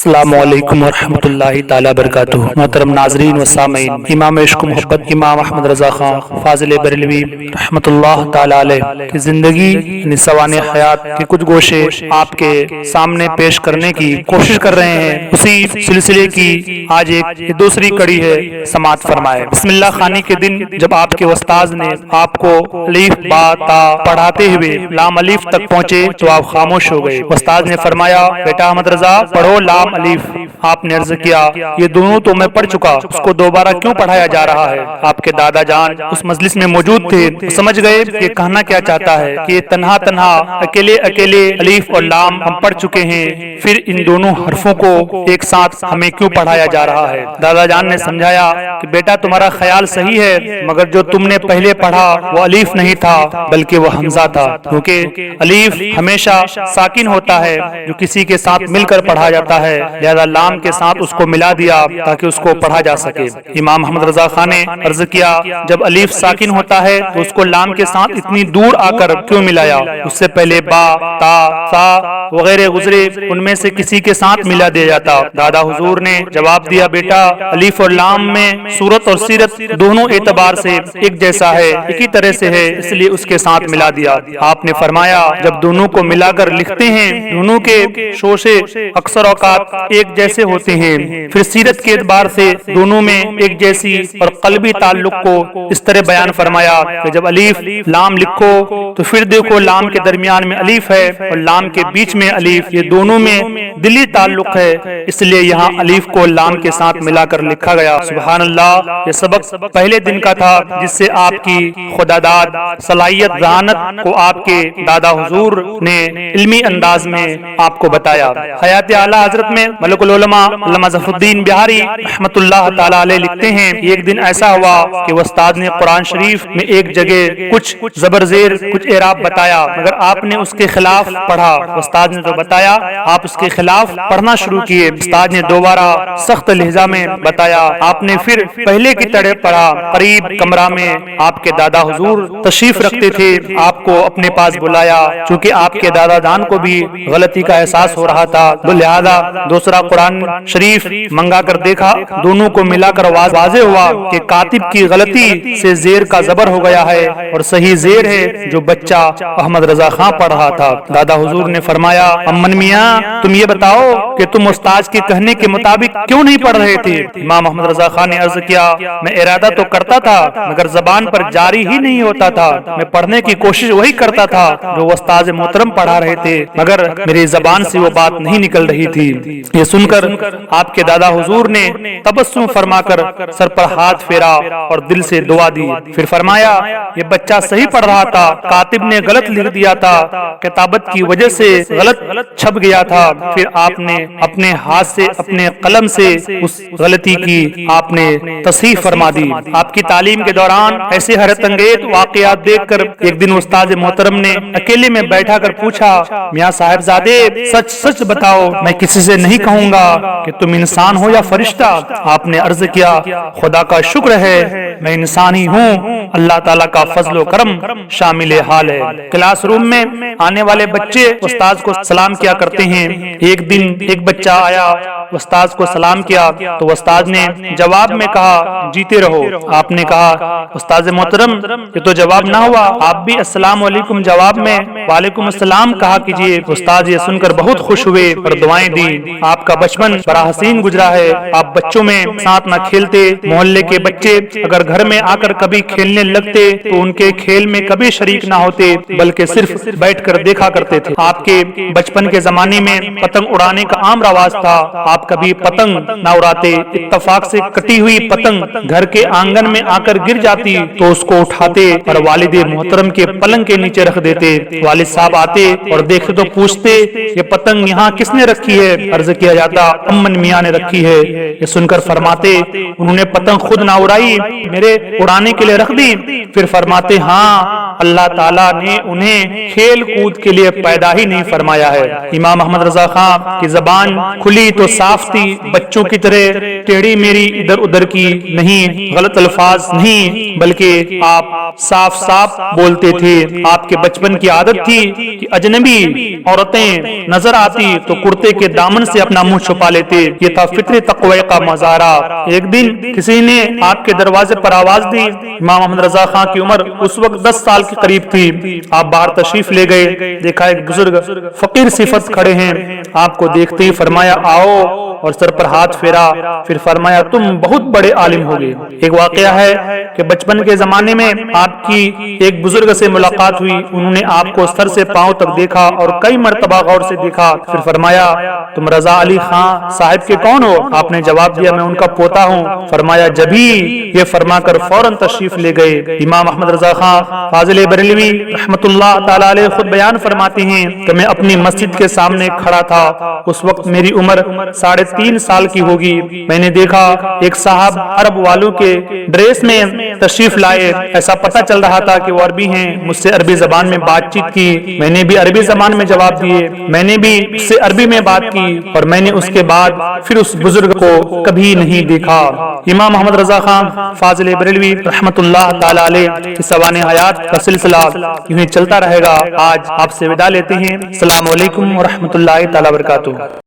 السلام علیکم ورحمۃ اللہ تعالی برکاتہ۔ محترم ناظرین و سامعین، امام عشق و محبت امام احمد رضا خان فاضل بریلوی رحمۃ اللہ تعالی علیہ کی زندگی یعنی سوانح حیات کے کچھ گوشے آپ کے سامنے پیش کرنے کی کوشش کر رہے ہیں۔ اسی سلسلے کی آج ایک دوسری کڑی ہے، سماعت فرمائے۔ بسم اللہ خوانی کے دن جب آپ کے استاذ نے آپ کو الف با تا پڑھاتے ہوئے لام الف تک پہنچے تو آپ خاموش ہو گئے۔ استاذ نے فرمایا، بیٹا احمد رضا پڑھو لام الف۔ آپ نے عرض کیا، یہ دونوں تو میں پڑھ چکا، اس کو دوبارہ کیوں پڑھایا جا رہا ہے؟ آپ کے دادا جان اس مجلس میں موجود تھے، سمجھ گئے کہ کہنا کیا چاہتا ہے کہ یہ تنہا تنہا اکیلے اکیلے الف اور لام ہم پڑھ چکے ہیں، پھر ان دونوں حرفوں کو ایک ساتھ ہمیں کیوں پڑھایا جا رہا ہے؟ دادا جان نے سمجھایا کہ بیٹا تمہارا خیال صحیح ہے، مگر جو تم نے پہلے پڑھا وہ الف نہیں تھا بلکہ وہ حمزہ تھا، کیونکہ الف ہمیشہ ساکن ہوتا ہے جو کسی کے ساتھ مل کر پڑھا جاتا ہے، لہذا لام کے ساتھ اس کو ملا دیا تاکہ اس کو پڑھا جا سکے۔ امام احمد رضا خان نے عرض کیا، جب الف ساکن ہوتا ہے تو اس کو لام کے ساتھ اتنی دور آ کر کیوں ملایا؟ اس سے پہلے با، تا، سا وغیرہ گزرے، ان میں سے کسی کے ساتھ ملا دیا جاتا۔ دادا حضور نے جواب دیا، بیٹا الف اور لام میں صورت اور سیرت دونوں اعتبار سے ایک جیسا ہے، ایک ہی طرح سے ہے، اس لیے اس کے ساتھ ملا دیا۔ آپ نے فرمایا، جب دونوں کو ملا کر لکھتے ہیں دونوں کے شوشے اکثر اوقات ایک جیسے ہوتے ہیں، پھر سیرت کے اعتبار سے دونوں میں ایک جیسی اور قلبی تعلق کو اس طرح بیان فرمایا کہ جب الف لام لکھو تو پھر دیکھو لام کے درمیان میں الف ہے اور لام کے بیچ میں الف، یہ دونوں میں دلی تعلق ہے، اس لیے یہاں الف کو لام کے ساتھ ملا کر لکھا گیا۔ سبحان اللہ، یہ سبق پہلے دن کا تھا جس سے آپ کی خداداد صلاحیت ذہانت کو آپ کے دادا حضور نے علمی انداز میں آپ کو بتایا۔ حیات اعلیٰ حضرت میں ملک العلماء علامہ ظفر الدین بہاری رحمۃ اللہ تعالی علیہ لکھتے ہیں، ایک دن ایسا ہوا کہ استاد نے قرآن شریف میں ایک جگہ کچھ زبر زیر کچھ اعراب بتایا، مگر آپ نے اس کے خلاف پڑھا۔ استاد نے تو بتایا، آپ اس کے خلاف پڑھنا شروع کیے۔ استاد نے دوبارہ سخت لہجہ میں بتایا، آپ نے پھر پہلے کی طرح پڑھا۔ قریب کمرہ میں آپ کے دادا حضور تشریف رکھتے تھے، آپ کو اپنے پاس بلایا، چونکہ آپ کے دادا جان کو بھی غلطی کا احساس ہو رہا تھا، لہذا دوسرا قرآن شریف منگا کر دیکھا، دونوں کو ملا کر واضح ہوا کہ کاتب کی غلطی سے زیر کا زبر ہو گیا ہے اور صحیح زیر ہے جو بچہ احمد رضا خان پڑھ رہا تھا۔ دادا حضور نے فرمایا، امن میاں تم یہ بتاؤ کہ تم استاد کے کہنے کے مطابق کیوں نہیں پڑھ رہے تھے؟ امام احمد رضا خان نے عرض کیا، میں ارادہ تو کرتا تھا مگر زبان پر جاری ہی نہیں ہوتا تھا، میں پڑھنے کی کوشش وہی کرتا تھا جو استاد محترم پڑھا رہے تھے، مگر میری زبان سے وہ بات نہیں نکل رہی تھی۔ یہ سن کر آپ کے دادا حضور نے تبسم فرما کر سر پر ہاتھ پھیرا اور دل سے دعا دی، پھر فرمایا، یہ بچہ صحیح پڑھ رہا تھا، کاتب نے غلط لکھ دیا تھا، کتابت کی وجہ سے غلط چھپ گیا تھا، پھر آپ نے اپنے ہاتھ سے اپنے قلم سے اس غلطی کی آپ نے تصحیح فرما دی۔ آپ کی تعلیم کے دوران ایسے حیرت انگیز واقعات دیکھ کر ایک دن استاد محترم نے اکیلے میں بیٹھا کر پوچھا، میاں صاحب زادے سچ سچ بتاؤ، میں کسی سے نہیں کہوں گا کہ تم انسان ہو یا فرشتہ؟ آپ نے عرض کیا، خدا کا شکر ہے میں انسان ہی ہوں، اللہ تعالیٰ کا فضل و کرم شامل حال ہے۔ کلاس روم میں آنے والے بچے استاد کو سلام کیا کرتے ہیں۔ ایک دن ایک بچہ آیا، استاد کو سلام کیا تو استاد نے جواب میں کہا، جیتے رہو۔ آپ نے کہا، استاد محترم یہ تو جواب نہ ہوا، آپ بھی السلام علیکم جواب میں وعلیکم السلام کہا کیجیے۔ استاد یہ سن کر بہت خوش ہوئے اور دعائیں دی۔ آپ کا بچپن بڑا حسین گزرا ہے، آپ بچوں میں ساتھ نہ کھیلتے، محلے کے بچے اگر گھر میں آ کر کبھی کھیلنے لگتے تو ان کے کھیل میں کبھی شریک نہ ہوتے بلکہ صرف بیٹھ کر دیکھا کرتے تھے۔ آپ کے بچپن کے زمانے میں پتنگ اڑانے کا عام رواج تھا، آپ کبھی پتنگ نہ اڑاتے، اتفاق سے کٹی ہوئی پتنگ گھر کے آنگن میں آ کر گر جاتی تو اس کو اٹھاتے اور والد محترم کے پلنگ کے نیچے رکھ دیتے۔ والد صاحب آتے اور دیکھتے تو پوچھتے، یہ پتنگ یہاں کس نے رکھی ہے؟ عرض کیا جاتا، امن میاں نے رکھی ہے۔ یہ سن کر فرماتے، انہوں نے پتنگ خود نہ اڑائی، میرے اڑانے کے لیے رکھ دی؟ پھر فرماتے، ہاں اللہ تعالیٰ نے انہیں کھیل کود کے لیے پیدا ہی نہیں فرمایا ہے۔ امام احمد رضا خان کی زبان کھلی تو صاف تھی، بچوں کی طرح ٹیڑھی میری ادھر ادھر کی نہیں، غلط الفاظ نہیں، بلکہ آپ صاف صاف بولتے تھے۔ آپ کے بچپن کی عادت تھی کہ اجنبی عورتیں نظر آتی تو کرتے کے دامن سے اپنا منہ چھپا لیتے۔ یہ تھا فطری تقوی کا مظاہرہ۔ ایک دن کسی نے آپ کے دروازے پر آواز دی۔ امام احمد رضا خان کی عمر اس وقت 10 سال کے قریب تھی۔ آپ باہر تشریف لے گئے، دیکھا ایک بزرگ فقیر صفت کھڑے ہیں۔ آپ کو دیکھتے ہی فرمایا آؤ، اور سر پر ہاتھ پھیرا، پھر فرمایا تم بہت بڑے عالم ہوگے۔ ایک واقعہ ہے کہ بچپن کے زمانے میں آپ کی ایک بزرگ سے ملاقات ہوئی، انہوں نے آپ کو سر سے پاؤں تک دیکھا اور کئی مرتبہ غور سے دیکھا، پھر فرمایا تم رضا علی خان صاحب کے کون ہو؟ آپ نے جواب دیا میں ان کا پوتا ہوں۔ فرمایا جبھی، یہ فرما کر فوراً تشریف لے گئے۔ امام احمد رضا خان فاضل بریلوی رحمۃ اللہ تعالی علیہ خود بیان فرماتے ہیں کہ میں اپنی مسجد کے سامنے کھڑا تھا، اس وقت میری عمر 3.5 سال کی ہوگی۔ میں نے دیکھا ایک صاحب عرب والوں کے ڈریس میں تشریف لائے، ایسا پتہ چل رہا تھا کہ وہ عربی ہیں۔ مجھ سے عربی زبان میں بات چیت کی، میں نے بھی عربی زبان میں جواب دیے، میں نے بھی اس سے عربی میں بات کی، اور میں نے اس کے بعد پھر اس بزرگ کو کبھی نہیں دیکھا۔ امام احمد رضا خان فاضل بریلوی رحمۃ اللہ تعالی علیہ کی سوانح حیات کا سلسلہ یوں ہی چلتا رہے گا۔ آج آپ سے وداع لیتے ہیں۔ السلام علیکم ورحمۃ اللہ تعالی وبرکاتہ۔